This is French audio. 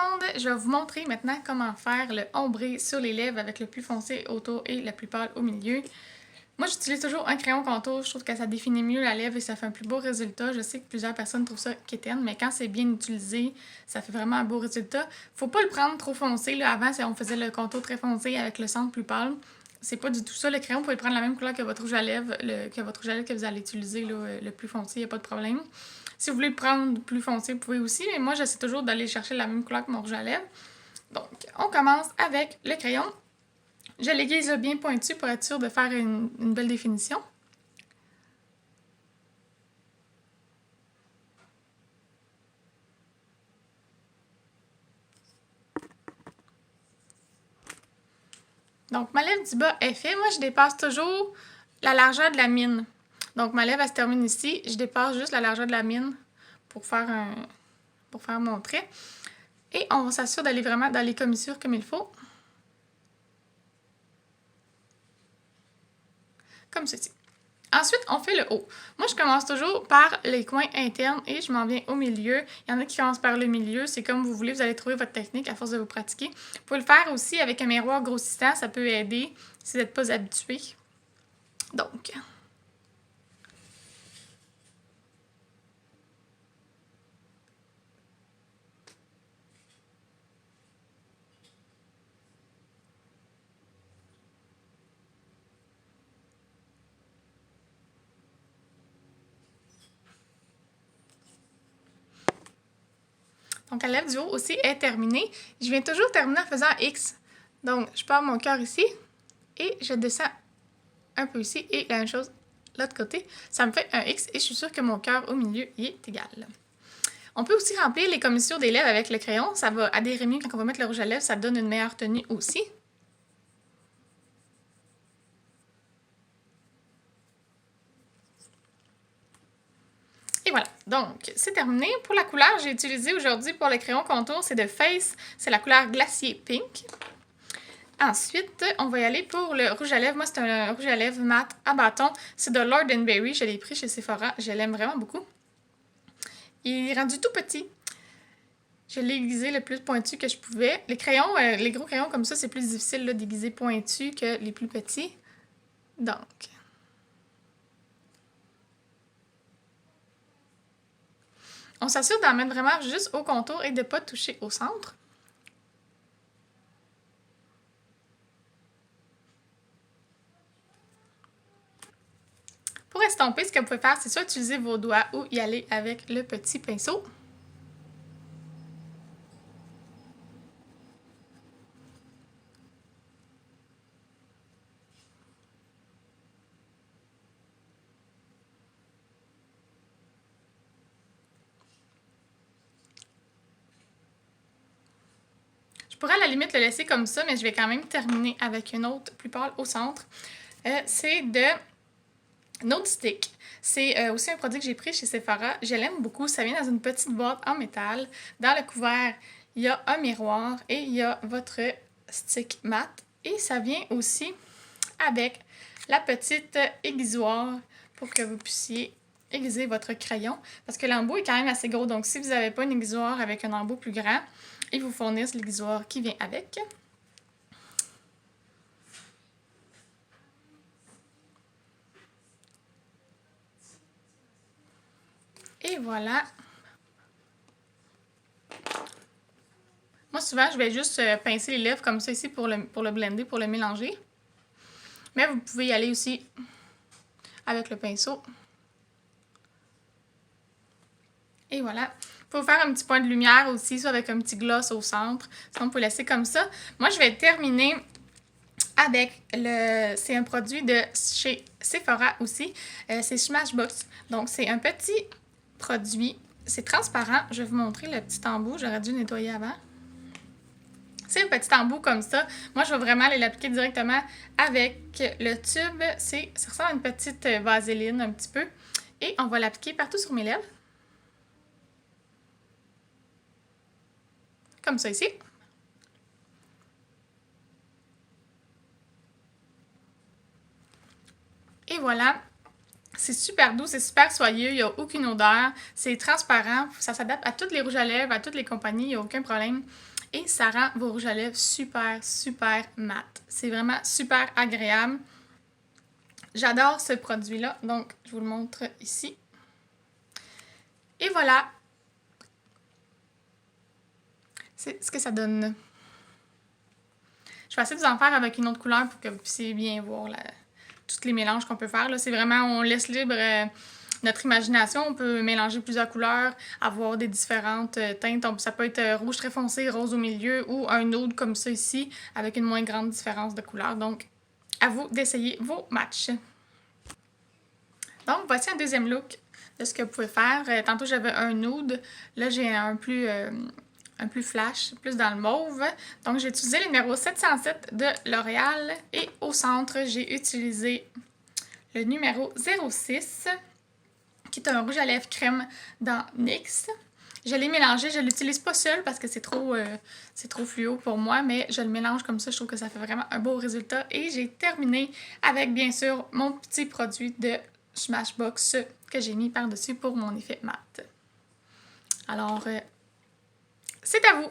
monde! Je vais vous montrer maintenant comment faire le ombré sur les lèvres avec le plus foncé autour et le plus pâle au milieu. Moi, j'utilise toujours un crayon contour. Je trouve que ça définit mieux la lèvre et ça fait un plus beau résultat. Je sais que plusieurs personnes trouvent ça quétaine, mais quand c'est bien utilisé, ça fait vraiment un beau résultat. Faut pas le prendre trop foncé. Là. Avant, on faisait le contour très foncé avec le centre plus pâle. C'est pas du tout ça. Le crayon, vous pouvez prendre la même couleur que votre rouge à lèvres, que vous allez utiliser, là, le plus foncé, il n'y a pas de problème. Si vous voulez le prendre plus foncé, vous pouvez aussi, mais moi, j'essaie toujours d'aller chercher la même couleur que mon rouge à lèvres. Donc, on commence avec le crayon. Je l'aiguise bien pointu pour être sûr de faire une belle définition. Donc, ma lèvre du bas est faite. Moi, je dépasse toujours la largeur de la mine. Donc, ma lèvre, elle se termine ici. Je dépasse juste la largeur de la mine pour faire mon trait. Et on s'assure d'aller vraiment dans les commissures comme il faut. Comme ceci. Ensuite, on fait le haut. Moi, je commence toujours par les coins internes et je m'en viens au milieu. Il y en a qui commencent par le milieu. C'est comme vous voulez. Vous allez trouver votre technique à force de vous pratiquer. Vous pouvez le faire aussi avec un miroir grossissant. Ça peut aider si vous n'êtes pas habitué. Donc... Donc, la lèvre du haut aussi est terminée. Je viens toujours terminer en faisant X. Donc, je pars mon cœur ici et je descends un peu ici et la même chose de l'autre côté. Ça me fait un X et je suis sûre que mon cœur au milieu y est égal. On peut aussi remplir les commissures des lèvres avec le crayon. Ça va adhérer mieux quand on va mettre le rouge à lèvres. Ça donne une meilleure tenue aussi. Et voilà, donc c'est terminé. Pour la couleur, j'ai utilisé aujourd'hui pour le crayon contour, c'est de Face, c'est la couleur Glacier Pink. Ensuite, on va y aller pour le rouge à lèvres. Moi, c'est un rouge à lèvres mat à bâton. C'est de Lord & Berry, je l'ai pris chez Sephora, je l'aime vraiment beaucoup. Il est rendu tout petit. Je l'ai aiguisé le plus pointu que je pouvais. Les crayons, les gros crayons comme ça, c'est plus difficile d'aiguiser pointu que les plus petits. Donc... on s'assure d'en mettre vraiment juste au contour et de ne pas toucher au centre. Pour estomper, ce que vous pouvez faire, c'est soit utiliser vos doigts ou y aller avec le petit pinceau. Je pourrais à la limite le laisser comme ça, mais je vais quand même terminer avec une autre plus pâle au centre. C'est de Note Stick. C'est aussi un produit que j'ai pris chez Sephora. Je l'aime beaucoup. Ça vient dans une petite boîte en métal. Dans le couvert, il y a un miroir et il y a votre stick mat. Et ça vient aussi avec la petite aiguisoire pour que vous puissiez aiguiser votre crayon. Parce que l'embout est quand même assez gros. Donc, si vous n'avez pas une aiguisoire avec un embout plus grand, ils vous fournissent l'aiguisoire qui vient avec. Et voilà. Moi, souvent, je vais juste pincer les lèvres comme ça ici pour le blender, pour le mélanger. Mais vous pouvez y aller aussi avec le pinceau. Et voilà. Vous pouvez faire un petit point de lumière aussi, soit avec un petit gloss au centre. Sinon, on peut laisser comme ça. Moi, je vais terminer avec c'est un produit de chez Sephora aussi. C'est Smashbox. Donc, c'est un petit produit. C'est transparent. Je vais vous montrer le petit embout. J'aurais dû nettoyer avant. C'est un petit embout comme ça. Moi, je vais vraiment aller l'appliquer directement avec le tube. Ça ressemble à une petite vaseline un petit peu. Et on va l'appliquer partout sur mes lèvres. Comme ça ici. Et voilà. C'est super doux, c'est super soyeux, il n'y a aucune odeur, c'est transparent, ça s'adapte à toutes les rouges à lèvres, à toutes les compagnies, il n'y a aucun problème. Et ça rend vos rouges à lèvres super, super mat. C'est vraiment super agréable. J'adore ce produit-là, donc je vous le montre ici. Et voilà, c'est ce que ça donne. Je vais essayer de vous en faire avec une autre couleur pour que vous puissiez bien voir tous les mélanges qu'on peut faire. C'est vraiment, on laisse libre notre imagination. On peut mélanger plusieurs couleurs, avoir des différentes teintes. Ça peut être rouge très foncé, rose au milieu ou un nude comme ça ici, avec une moins grande différence de couleur. Donc, à vous d'essayer vos matchs. Donc, voici un deuxième look de ce que vous pouvez faire. Tantôt, j'avais un nude. Là, j'ai un plus flash, plus dans le mauve. Donc, j'ai utilisé le numéro 707 de L'Oréal. Et au centre, j'ai utilisé le numéro 06, qui est un rouge à lèvres crème dans NYX. Je l'ai mélangé, je ne l'utilise pas seul parce que c'est trop fluo pour moi, mais je le mélange comme ça, je trouve que ça fait vraiment un beau résultat. Et j'ai terminé avec, bien sûr, mon petit produit de Smashbox que j'ai mis par-dessus pour mon effet mat. Alors, c'est à vous!